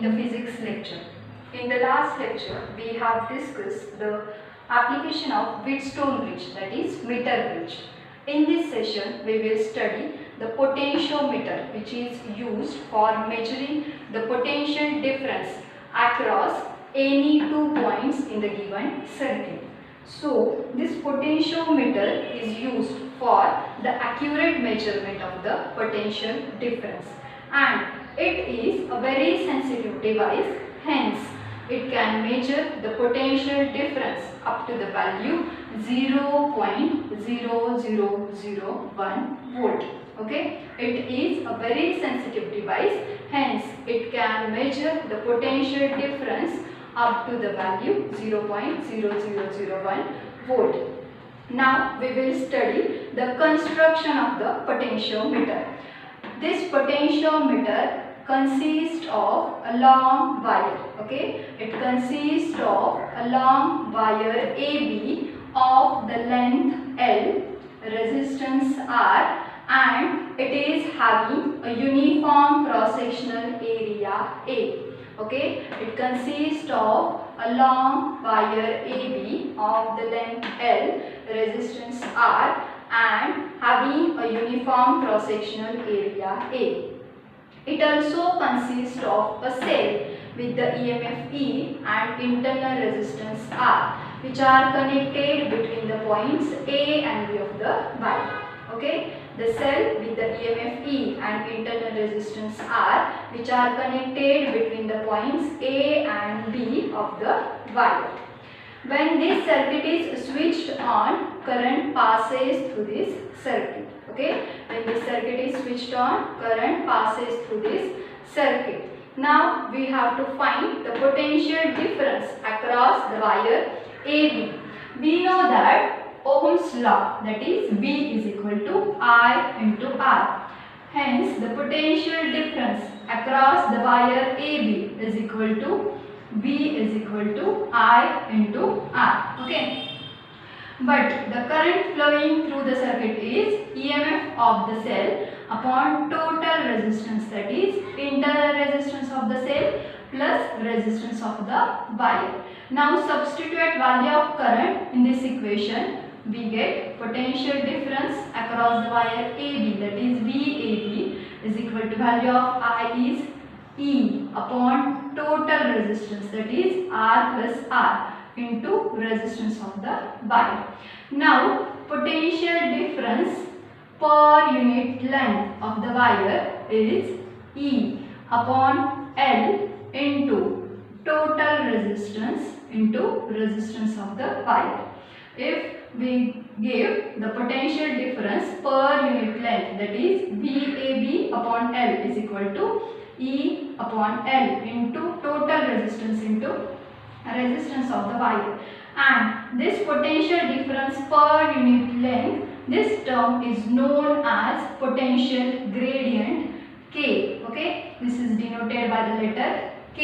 the physics lecture. In the last lecture, we have discussed the application of Wheatstone bridge, that is meter bridge. In this session, we will study the potentiometer, which is used for measuring the potential difference across any 2 points in the given circuit. So, this potentiometer is used for the accurate measurement of the potential difference, and it is a very sensitive device. Hence, it can measure the potential difference up to the value 0.0001 volt. Okay, it is a very sensitive device. Hence, it can measure the potential difference up to the value 0.0001 volt. Now, we will study the construction of the potentiometer. This potentiometer consists of a long wire. Okay, it consists of a long wire AB of the length L, resistance R, and it is having a uniform cross-sectional area A. Okay, it consists of a long wire AB of the length L, resistance R, and having a uniform cross-sectional area A. It also consists of a cell with the EMF E and internal resistance R, which are connected between the points A and B of the wire. Okay, the cell with the EMF E and internal resistance R, which are connected between the points A and B of the wire. When this circuit is switched on, current passes through this circuit. Okay, when this circuit is switched on, current passes through this circuit. Now we have to find the potential difference across the wire AB. We know that Ohm's law, that is V is equal to I into R. Hence, the potential difference across the wire AB is equal to V is equal to I into R. Okay. But the current flowing through the circuit is EMF of the cell upon total resistance, that is internal resistance of the cell plus resistance of the wire. Now substitute value of current in this equation. We get potential difference across the wire AB, that is VAB, is equal to value of I is E upon total resistance, that is R plus R, into resistance of the wire. Now, potential difference per unit length of the wire is E upon L into total resistance into resistance of the wire. If we give the potential difference per unit length, that is VAB upon L is equal to E upon L into total resistance into resistance of the wire, and this potential difference per unit length, this term is known as potential gradient K. Okay, this is denoted by the letter K,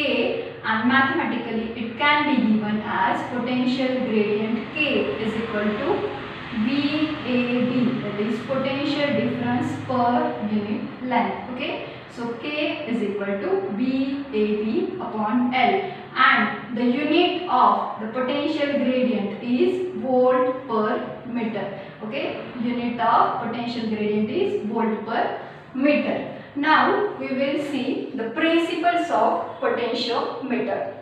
and mathematically it can be given as potential gradient K is equal to VAB, that is potential difference per unit length. Okay, so K is equal to VAB upon L, and the unit of the potential gradient is volt per meter. Okay, unit of potential gradient is volt per meter. Now we will see the principles of potentiometer.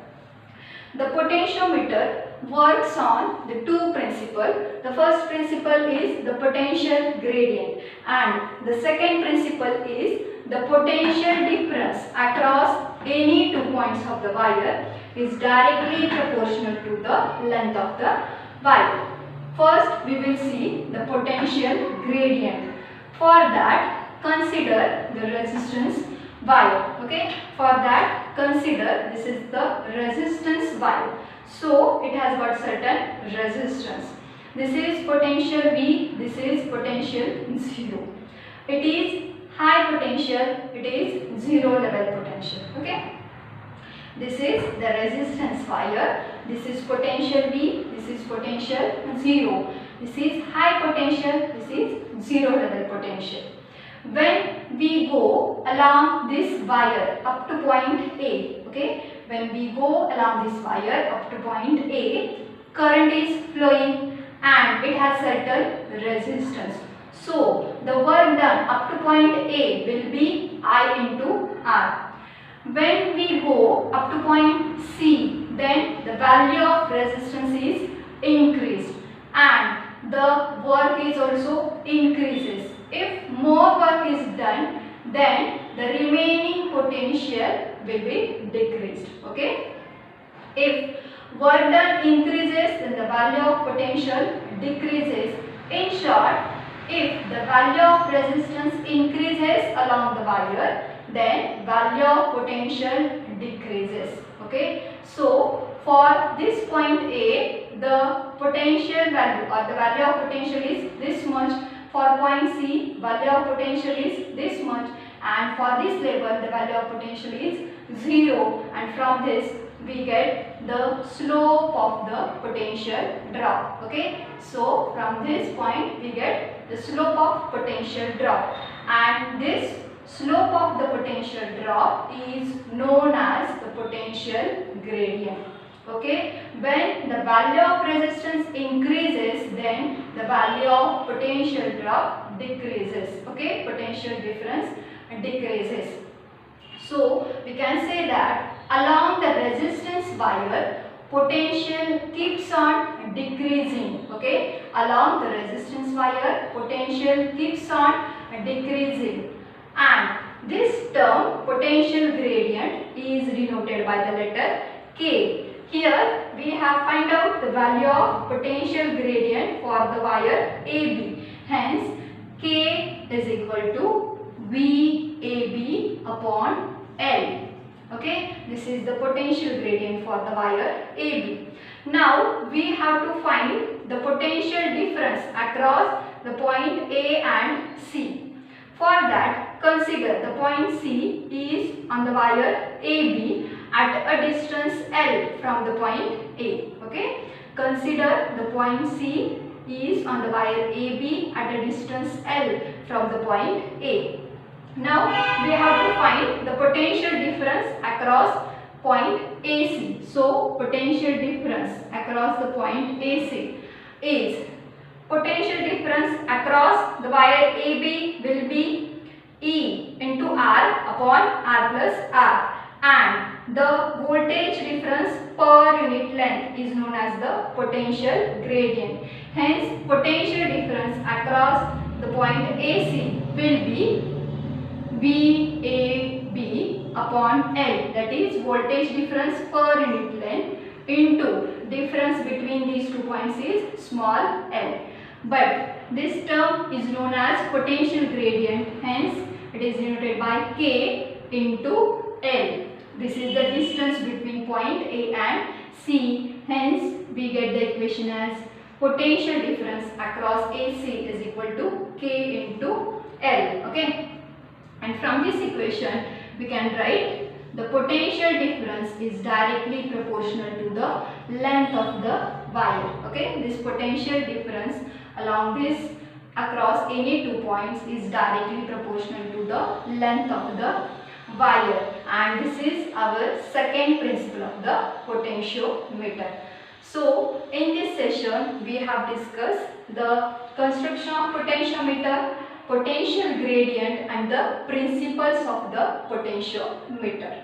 The potentiometer works on the two principles. The first principle is the potential gradient, and the second principle is the potential difference across any 2 points of the wire is directly proportional to the length of the wire. First, we will see the potential gradient. For that, consider the resistance wire. Okay, for that, consider this is the resistance wire. So, it has got certain resistance. This is potential V, this is potential 0. It is high potential, it is 0 level potential. Okay, this is the resistance wire, this is potential V, this is potential 0. This is high potential, this is 0 level potential. When we go along this wire up to point A, Okay, when we go along this wire up to point A, current is flowing and it has certain resistance. So the work done up to point A will be I into R. When we go up to point C, then the value of resistance is increased and the work is also increases. If more work is done, then the remaining potential will be decreased. Okay. If work done increases, then the value of potential decreases. In short, if the value of resistance increases along the wire, then value of potential decreases. Okay. So for this point A, the potential value or the value of potential is this much. For point C, value of potential is this much, and for this level the value of potential is 0, and from this we get the slope of the potential drop. Okay, so from this point we get the slope of potential drop, and this slope of the potential drop is known as the potential gradient. Okay, when the value of resistance increases, then the value of potential drop decreases. Okay, potential difference decreases. So we can say that along the resistance wire, potential keeps on decreasing. Okay, along the resistance wire, potential keeps on decreasing, and this term potential gradient is denoted by the letter K. Here we have find out the value of potential gradient for the wire AB. Hence K is equal to VAB upon L. Okay, this is the potential gradient for the wire AB. Now we have to find the potential difference across the point A and C. For that, consider the point C is on the wire AB at a distance L from the point A. Okay, consider the point C is on the wire AB at a distance L from the point A. Now we have to find the potential difference across point AC. So potential difference across the point AC is, potential difference across the wire AB will be E into R upon R plus R, and the voltage difference per unit length is known as the potential gradient. Hence potential difference across the point AC will be VAB upon L, that is voltage difference per unit length into difference between these 2 points is small l. But this term is known as potential gradient, hence it is denoted by K into L. This is the distance between point A and C, hence we get the equation as potential difference across AC is equal to K into L. Okay. And from this equation we can write the potential difference is directly proportional to the length of the wire. Okay, this potential difference along this across any 2 points is directly proportional to the length of the wire, and this is our second principle of the potentiometer. So in this session we have discussed the construction of potentiometer, potential gradient and the principles of the potentiometer.